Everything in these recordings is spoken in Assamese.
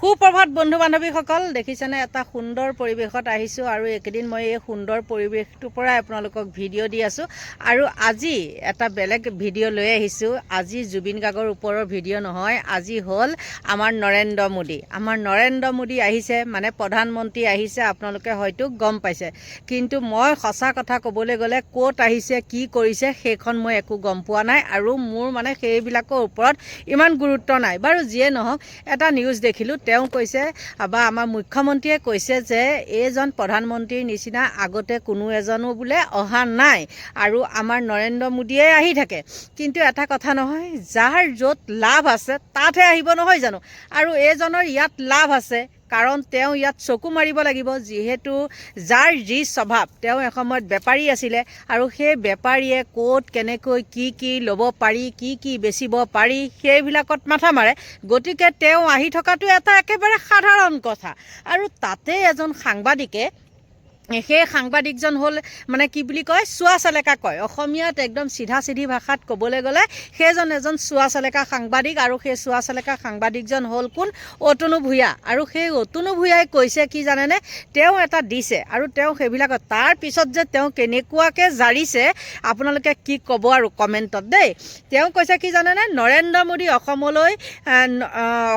সুপ্ৰভাত বন্ধু বান্ধৱীসকল, দেখিছেনে এটা সুন্দৰ পৰিৱেশত আহিছোঁ আৰু এইকেইদিন মই এই সুন্দৰ পৰিৱেশটোৰ পৰাই আপোনালোকক ভিডিঅ' দি আছোঁ। আৰু আজি এটা বেলেগ ভিডিঅ' লৈ আহিছোঁ। আজি জুবিন গাৰ্গৰ ওপৰৰ ভিডিঅ' নহয়, আজি হ'ল আমাৰ নৰেন্দ্ৰ মোদী আহিছে, মানে প্ৰধানমন্ত্ৰী আহিছে। আপোনালোকে হয়তো গম পাইছে, কিন্তু মই সঁচা কথা ক'বলৈ গ'লে ক'ত আহিছে, কি কৰিছে সেইখন মই একো গম পোৱা নাই আৰু মোৰ মানে সেইবিলাকৰ ওপৰত ইমান গুৰুত্ব নাই। বাৰু যিয়ে নহওক, এটা নিউজ দেখিলোঁ, তেওঁ কৈছে বা আমাৰ মুখ্যমন্ত্ৰীয়ে কৈছে যে এইজন প্ৰধানমন্ত্ৰীৰ নিচিনা আগতে কোনো এজনো বোলে অহা নাই আৰু আমাৰ নৰেন্দ্ৰ মোদীয়ে আহি থাকে। কিন্তু এটা কথা নহয়, যাৰ য'ত লাভ আছে তাতহে আহিব, নহয় জানো? আৰু এইজনৰ ইয়াত লাভ আছে, কাৰণ তেওঁ ইয়াত চকু মাৰিব লাগিব। যিহেতু যাৰ যি স্বভাৱ, তেওঁ এসময়ত বেপাৰী আছিলে আৰু সেই বেপাৰীয়ে ক'ত কেনেকৈ কি ল'ব পাৰি, কি বেচিব পাৰি সেইবিলাকত মাথা মাৰে। গতিকে তেওঁ আহি থকাটো এটা একেবাৰে সাধাৰণ কথা। আৰু তাতে এজন সাংবাদিকে, সেই সাংবাদিকজন হ'ল মানে কি বুলি কয়, চোৱা চেলেকা কয়। অসমীয়াত একদম চিধা চিধি ভাষাত ক'বলৈ গ'লে সেইজন এজন চোৱা চেলেকা সাংবাদিক। আৰু সেই চোৱা চেলেকা সাংবাদিকজন হ'ল কোন? অতনু ভূঞা। আৰু সেই অতনু ভূঞাই কৈছে কি জানেনে, তেওঁ এটা দিছে আৰু তেওঁ সেইবিলাকত তাৰপিছত যে তেওঁ কেনেকুৱাকৈ জাৰিছে আপোনালোকে কি ক'ব আৰু কমেণ্টত দেই। তেওঁ কৈছে কি জানেনে, নৰেন্দ্ৰ মোদী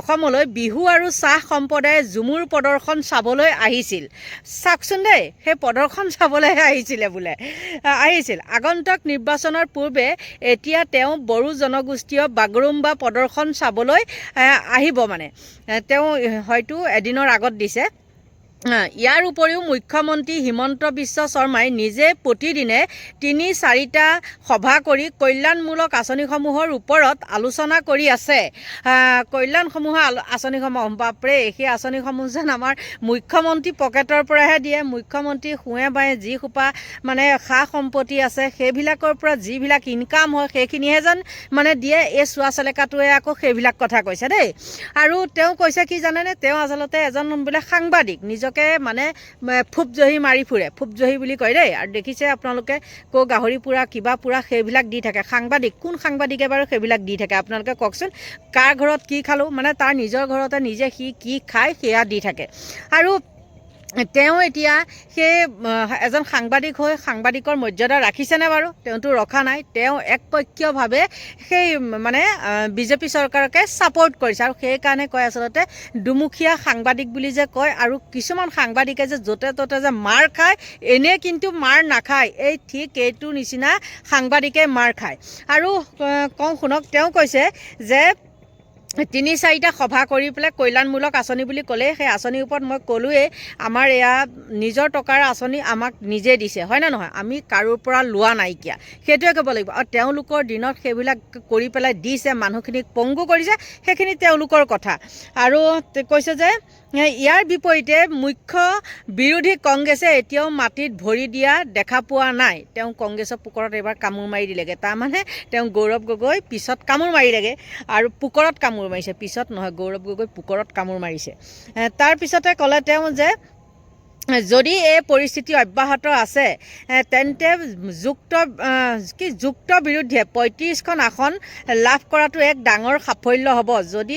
অসমলৈ বিহু আৰু চাহ সম্প্ৰদায়ে ঝুমুৰ প্ৰদৰ্শন চাবলৈ আহিছিল। চাওকচোন দেই, সেই প্ৰদৰ্শন চাবলৈহে আহিছিল। আগন্তুক নিৰ্বাচনৰ পূৰ্বে এতিয়া তেওঁ বড়ো জনগোষ্ঠীয় বাগৰুম্বা প্ৰদৰ্শন চাবলৈ আহিব। মানে তেওঁ হয়তো এদিনৰ আগত দিছে। ইয়াৰ উপৰিও মুখ্যমন্ত্ৰী হিমন্ত বিশ্ব শৰ্মাই নিজে প্ৰতিদিনে ৩-৪টা সভা কৰি কল্যাণমূলক আঁচনিসমূহৰ ওপৰত আলোচনা কৰি আছে। আঁচনিসমূহ বাপৰে, সেই আঁচনিসমূহ যেন আমাৰ মুখ্যমন্ত্ৰী পকেটৰ পৰাহে দিয়ে। মুখ্যমন্ত্ৰী শুৱে বায়ে যিসোপা মানে সা সম্পত্তি আছে সেইবিলাকৰ পৰা যিবিলাক ইনকাম হয় সেইখিনিহে যেন মানে দিয়ে। এই চোৱা চেলেকাটোৱে আকৌ সেইবিলাক কথা কৈছে দেই। আৰু তেওঁ কৈছে কি জানেনে, তেওঁ আচলতে এজন বোলে সাংবাদিক, নিজকে মানে ফুপজহি মাৰি ফুৰে, ফুপজহি বুলি কয় দেই। আৰু দেখিছে আপোনালোকে গাহৰি পোৰা কিবা পোৰা সেইবিলাক দি থাকে। সাংবাদিক, কোন সাংবাদিকে বাৰু সেইবিলাক দি থাকে আপোনালোকে কওকচোন? কাৰ ঘৰত কি খালোঁ, মানে তাৰ নিজৰ ঘৰতে নিজে সি কি খায় সেয়া দি থাকে। আৰু তেওঁ এতিয়া সেই এজন সাংবাদিক হৈ সাংবাদিকৰ মৰ্যাদা ৰাখিছেনে বাৰু? তেওঁতো ৰখা নাই। তেওঁ একপক্ষীয়ভাৱে সেই মানে বিজেপি চৰকাৰকে ছাপোৰ্ট কৰিছে। আৰু সেইকাৰণে কয় আচলতে দুমুখীয়া সাংবাদিক বুলি যে কয়। আৰু কিছুমান সাংবাদিকে যে য'তে ত'তে যে মাৰ খায়, এনেই কিন্তু মাৰ নাখায়। এই ঠিক এইটো নিচিনা সাংবাদিকে মাৰ খায়। আৰু কওঁ শুনক, তেওঁ কৈছে যে ৩-৪টা সভা কৰি পেলাই কল্যাণমূলক আঁচনি বুলি ক'লে, সেই আঁচনিৰ ওপৰত মই ক'লোৱেই, আমাৰ এয়া নিজৰ টকাৰ আঁচনি আমাক নিজে দিছে, হয় নে নহয়? আমি কাৰোৰ পৰা লোৱা নাইকিয়া, সেইটোৱে ক'ব লাগিব। আৰু তেওঁলোকৰ দিনত সেইবিলাক কৰি পেলাই দিছে, মানুহখিনিক পংগু কৰিছে, সেইখিনি তেওঁলোকৰ কথা। আৰু কৈছে যে ইয়াৰ বিপৰীতে মুখ্য বিৰোধী কংগ্ৰেছে এতিয়াও মাটিত ভৰি দিয়া দেখা পোৱা নাই। তেওঁ কংগ্ৰেছৰ পুকৰত এইবাৰ কামোৰ মাৰি দিলেগৈ। তাৰমানে তেওঁ গৌৰৱ গগৈ পিছত কামোৰ মাৰিলেগৈ আৰু পুকৰত কামোৰ মাৰিছে, পিছত নহয়, গৌৰৱ গগৈ পুকৰত কামোৰ মাৰিছে। তাৰপিছতে ক'লে তেওঁ যে যদি এই পৰিস্থিতি অব্যাহত আছে তেন্তে যুক্ত বিৰুদ্ধে ৩৫খন আসন লাভ কৰাটো এক ডাঙৰ সাফল্য হ'ব। যদি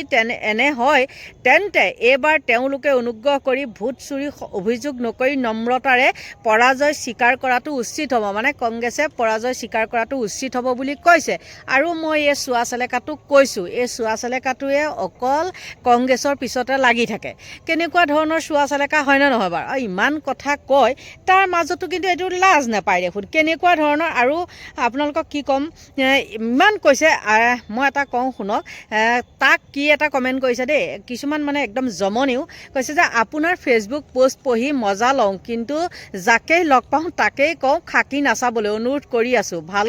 এনে হয় তেন্তে এইবাৰ তেওঁলোকে অনুগ্ৰহ কৰি ভোট চুৰি অভিযোগ নকৰি নম্ৰতাৰে পৰাজয় স্বীকাৰ কৰাটো উচিত হ'ব। মানে কংগ্ৰেছে পৰাজয় স্বীকাৰ কৰাটো উচিত হ'ব বুলি কৈছে। আৰু মই এই চোৱা চেলেকাটোক কৈছোঁ, এই চোৱা চেলেকাটোৱে অকল কংগ্ৰেছৰ পিছতে লাগি থাকে। কেনেকুৱা ধৰণৰ চোৱা চেলেকা হয়নে নহয় বাৰু? আৰু ইমান কথা কয়, তাৰ মাজতো কিন্তু এইটো লাজ নাপায় দেখোন, কেনেকুৱা ধৰণৰ। আৰু আপোনালোকক কি ক'ম, ইমান কৈছে। মই এটা কওঁ শুনক, তাক কি এটা কমেণ্ট কৰিছে দেই, কিছুমান মানে একদম জমনিও। কৈছে যে আপোনাৰ ফেচবুক পোষ্ট পঢ়ি মজা লওঁ, কিন্তু যাকেই লগ পাওঁ তাকেই কওঁ খাকি নাচাবলৈ অনুৰোধ কৰি আছোঁ। ভাল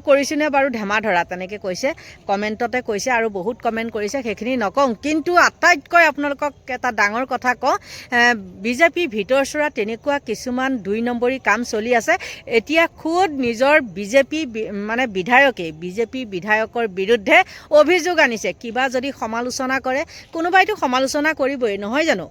কৰিছোঁনে বাৰু ধেমা ধৰা, তেনেকৈ কৈছে, কমেণ্টতে কৈছে। আৰু বহুত কমেণ্ট কৰিছে, সেইখিনি নকওঁ। কিন্তু আটাইতকৈ আপোনালোকক এটা ডাঙৰ কথা কওঁ, বিজেপি ভিতৰচোৰা তেনেকুৱা কিছুমান ২ নম্বৰী কাম চলি আছে। এতিয়া খোদ নিজৰ বিজেপি বিধায়কৰ বিৰুদ্ধে অভিযোগ আনিছে। কিবা যদি সমালোচনা কৰে, কোনোবাইতো সমালোচনা কৰিবই, নহয় জানো?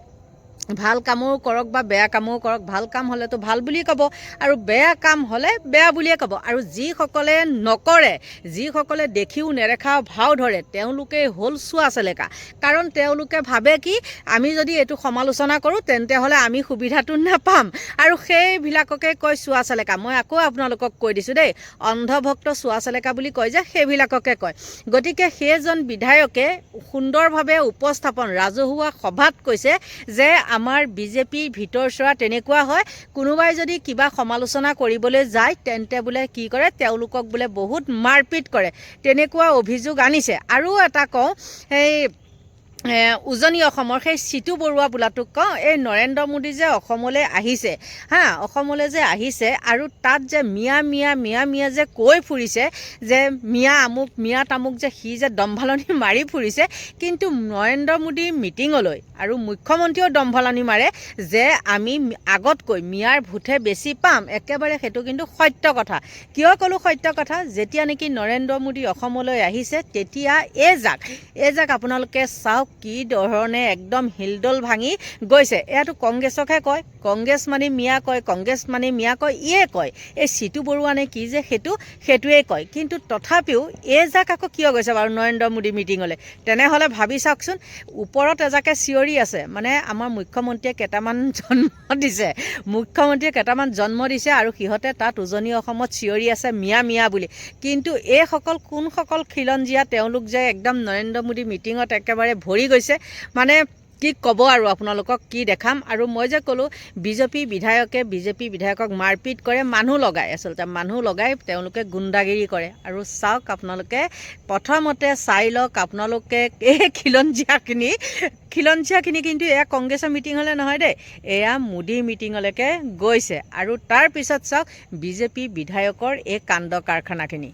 ভাল কামো কৰক বা বেয়া কামো কৰক, ভাল কাম হ'লেতো ভাল বুলিয়ে ক'ব আৰু বেয়া কাম হ'লে বেয়া বুলিয়ে ক'ব। আৰু যিসকলে নকৰে, যিসকলে দেখিও নেদেখা ভাও ধৰে, তেওঁলোকে হ'ল চোৱা চেলেকা। কাৰণ তেওঁলোকে ভাবে কি আমি যদি এইটো সমালোচনা কৰোঁ তেন্তে হ'লে আমি সুবিধাটো নাপাম, আৰু সেইবিলাককে কয় চোৱা চেলেকা। মই আকৌ আপোনালোকক কৈ দিছোঁ দেই, অন্ধভক্ত চোৱা চেলেকা বুলি কয় যে, সেইবিলাককে কয়। গতিকে সেইজন বিধায়কে সুন্দৰভাৱে উপস্থাপন ৰাজহুৱা সভাত কৈছে যে আমাৰ বিজেপিৰ ভিতৰচোৱা তেনেকুৱা হয়, কোনোবাই যদি কিবা সমালোচনা কৰিবলৈ যায় তেন্তে বোলে কি কৰে, তেওঁলোকক বোলে বহুত মাৰপিট কৰে, তেনেকুৱা অভিযোগ আনিছে। আৰু এটা কওঁ, সেই উজনি অসমৰ সেই চিতু বৰুৱা বোলাটোক কওঁ, এই নৰেন্দ্ৰ মোদী যে অসমলৈ আহিছে অসমলৈ যে আহিছে আৰু তাত যে মিয়া যে কৈ ফুৰিছে যে মিয়া আমুক মিয়া তামুক, যে সি যে দম্ভালনি মাৰি ফুৰিছে, কিন্তু নৰেন্দ্ৰ মোদীৰ মিটিঙলৈ আৰু মুখ্যমন্ত্ৰীয়েও দম্ভালনি মাৰে যে আমি আগতকৈ মিয়াৰ ভোটহে বেছি পাম। একেবাৰে সেইটো কিন্তু সত্য কথা। কিয় ক'লোঁ সত্য কথা? যেতিয়া নেকি নৰেন্দ্ৰ মোদী অসমলৈ আহিছে তেতিয়া এই জাক আপোনালোকে চাওক কি ধৰণে একদম হিলডল ভাঙি গৈছে। এয়াতো কংগ্ৰেছকহে কয়, কংগ্ৰেছ মানে মিয়া কয়, কংগ্ৰেছ মানে মিয়া কয়, ইয়ে কয়। এই চিতু বৰুৱা নে কি যে সেইটোৱেই কয়। কিন্তু তথাপিও এই জাক আকৌ কিয় গৈছে বাৰু নৰেন্দ্ৰ মোদী মিটিঙলৈ? তেনেহ'লে ভাবি চাওকচোন, ওপৰত এজাকে চিঞৰি আছে, মানে আমাৰ মুখ্যমন্ত্ৰীয়ে কেইটামান জন্ম দিছে আৰু সিহঁতে তাত উজনি অসমত চিঞৰি আছে মিয়া বুলি। কিন্তু এইসকল কোনসকল খিলঞ্জীয়া, তেওঁলোক যে একদম নৰেন্দ্ৰ মোদী মিটিঙত একেবাৰে ভৰি গৈছে, মানে কি ক'ব আৰু আপোনালোকক কি দেখাম। আৰু মই যে ক'লোঁ বিজেপি বিধায়কক মাৰপিট কৰে, মানুহ লগাই তেওঁলোকে গুণ্ডাগিৰি কৰে। আৰু চাওক আপোনালোকে, প্ৰথমতে চাই লওক আপোনালোকে এই খিলঞ্জীয়াখিনি কিন্তু এয়া কংগ্ৰেছৰ মিটিঙলৈ নহয় দেই, এয়া মোদীৰ মিটিঙলৈকে গৈছে। আৰু তাৰপিছত চাওক বিজেপি বিধায়কৰ এই কাণ্ড কাৰখানাখিনি।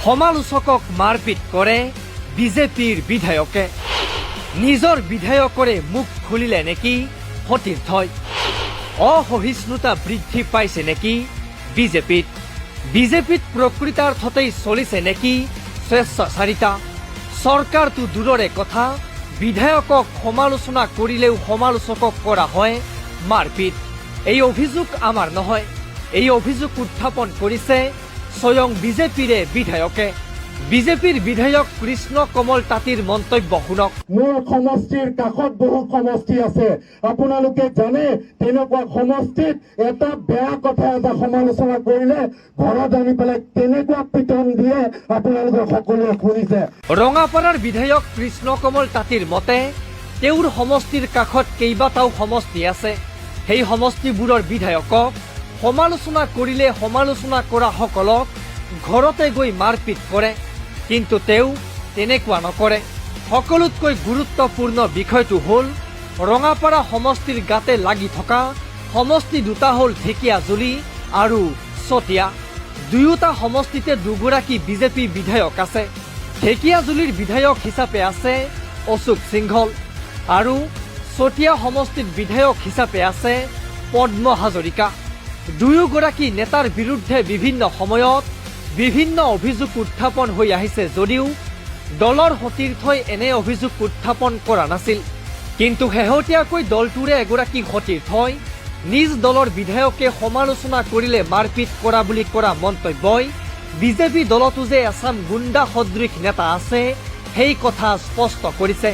সমালোচকক মাৰপিট কৰে বিজেপিৰ বিধায়কে। নিজৰ বিধায়কৰে মুখ খুলিলে নেকি সতীৰ্থই? অসহিষ্ণুতা বৃদ্ধি পাইছে নেকি বিজেপিত প্ৰকৃতাৰ্থতেই চলিছে নেকি স্বেচ্ছাচাৰিতা? চৰকাৰটো দূৰৰে কথা, বিধায়কক সমালোচনা কৰিলেও সমালোচকক কৰা হয় মাৰপিট। এই অভিযোগ আমাৰ নহয়, এই অভিযোগ উত্থাপন কৰিছে স্বয়ং বিজেপিৰে বিধায়কে। বিজেপিৰ বিধায়ক কৃষ্ণ কমল তাঁতীৰ মন্তব্য শুনক। মোৰ সমষ্টিৰ কাষত বহু সমষ্টি আছে, আপোনালোকে জানে তেনেকুৱা সমষ্টিত এটা বেয়া কথা এটা সমালোচনা কৰিলে ঘৰত আনি পেলাই তেনেকুৱা পিটন দিয়ে আপোনালোকে সকলোৱে শুনিছে। ৰঙাপাৰাৰ বিধায়ক কৃষ্ণ কমল তাঁতীৰ মতে তেওঁৰ সমষ্টিৰ কাষত কেইবাটাও সমষ্টি আছে। সেই সমষ্টিবোৰৰ বিধায়কক সমালোচনা কৰিলে সমালোচনা কৰা সকলক ঘৰতে গৈ মাৰপিট কৰে, কিন্তু তেওঁ তেনেকুৱা নকৰে। সকলোতকৈ গুৰুত্বপূৰ্ণ বিষয়টো হ'ল ৰঙাপাৰা সমষ্টিৰ গাতে লাগি থকা সমষ্টি দুটা হ'ল ঢেকীয়াজুলি আৰু চতিয়া। দুয়োটা সমষ্টিতে দুগৰাকী বিজেপি বিধায়ক আছে। ঢেকীয়াজুলিৰ বিধায়ক হিচাপে আছে অশোক সিংঘল আৰু চতিয়া সমষ্টিত বিধায়ক হিচাপে আছে পদ্ম হাজৰিকা। দুয়োগৰাকী নেতাৰ বিৰুদ্ধে বিভিন্ন সময়ত বিভিন্ন অভিযোগ উত্থাপন হৈ আহিছে যদিও দলৰ সতীৰ্থই এনে অভিযোগ উত্থাপন কৰা নাছিল। কিন্তু শেহতীয়াকৈ দলটোৰে এগৰাকী সতীৰ্থই নিজ দলৰ বিধায়কে সমালোচনা কৰিলে মাৰপিট কৰা বুলি কৰা মন্তব্যই বিজেপি দলতো যে এচাম গুণ্ডা সদৃশ নেতা আছে সেই কথা স্পষ্ট কৰিছে।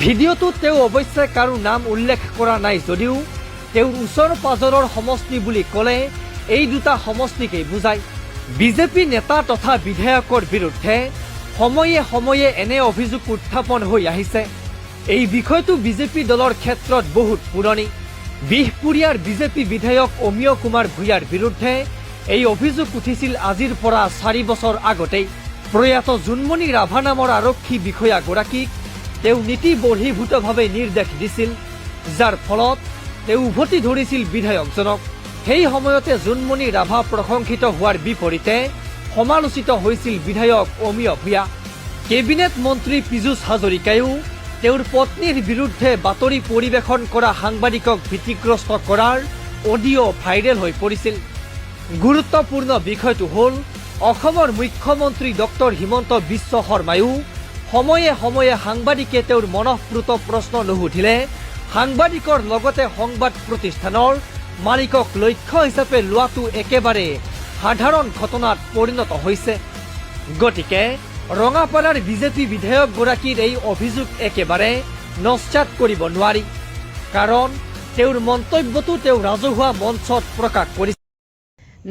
ভিডিঅ'টোত তেওঁ অৱশ্যে কাৰো নাম উল্লেখ কৰা নাই যদিও তেওঁৰ ওচৰ পাজৰৰ সমষ্টি বুলি ক'লে এই দুটা সমষ্টিকেই বুজায়। বিজেপি নেতা তথা বিধায়কৰ বিৰুদ্ধে সময়ে সময়ে এনে অভিযোগ উত্থাপন হৈ আহিছে। এই বিষয়টো বিজেপি দলৰ ক্ষেত্ৰত বহুত পুৰণি। বিহপুৰীয়াৰ বিজেপি বিধায়ক অমিয় কুমাৰ ভূঞাৰ বিৰুদ্ধে এই অভিযোগ উঠিছিল আজিৰ পৰা 4 বছৰ আগতেই। প্ৰয়াত জোনমণি ৰাভা নামৰ আৰক্ষী বিষয়াগৰাকীক তেওঁ নীতি বৰ্হিভূতভাৱে নিৰ্দেশ দিছিল, যাৰ ফলত তেওঁ উভতি ধৰিছিল বিধায়কজনক। সেই সময়তে জোনমণি ৰাভা প্ৰশংসিত হোৱাৰ বিপৰীতে সমালোচিত হৈছিল বিধায়ক অমিয় ভূঞা। কেবিনেট মন্ত্ৰী পীযুষ হাজৰিকায়ো তেওঁৰ পত্নীৰ বিৰুদ্ধে বাতৰি পৰিৱেশন কৰা সাংবাদিকক ভীতিগ্ৰস্ত কৰাৰ অডিঅ' ভাইৰেল হৈ পৰিছিল। গুৰুত্বপূৰ্ণ বিষয়টো হ'ল অসমৰ মুখ্যমন্ত্ৰী ডক্টৰ হিমন্ত বিশ্ব শৰ্মায়ো সময়ে সময়ে সাংবাদিকে তেওঁৰ মনঃপূত প্ৰশ্ন নুসুধিলে সাংবাদিকৰ লগতে সংবাদ প্ৰতিষ্ঠানৰ মালিকক লক্ষ্য হিচাপে লোৱাটো একেবাৰে সাধাৰণ ঘটনাত পৰিণত হৈছে। গতিকে ৰঙাপাৰাৰ বিজেপি বিধায়কগৰাকীৰ এই অভিযোগ একেবাৰে নস্যাৎ কৰিব নোৱাৰি, কাৰণ তেওঁৰ মন্তব্যটো তেওঁ ৰাজহুৱা মঞ্চত প্ৰকাশ কৰিছে।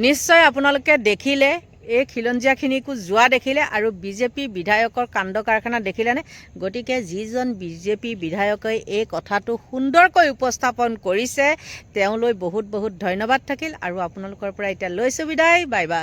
নিশ্চয় আপোনালোকে দেখিলে, এই খিলঞ্জীয়াখিনিকো যোৱা দেখিলে আৰু বিজেপি বিধায়কৰ কাণ্ড কাৰখানা দেখিলেনে? গতিকে যিজন বিজেপি বিধায়কে এই কথাটো সুন্দৰকৈ উপস্থাপন কৰিছে তেওঁলৈ বহুত বহুত ধন্যবাদ থাকিল আৰু আপোনালোকৰ পৰা এতিয়া লৈছোঁ বিদায়। Bye bye.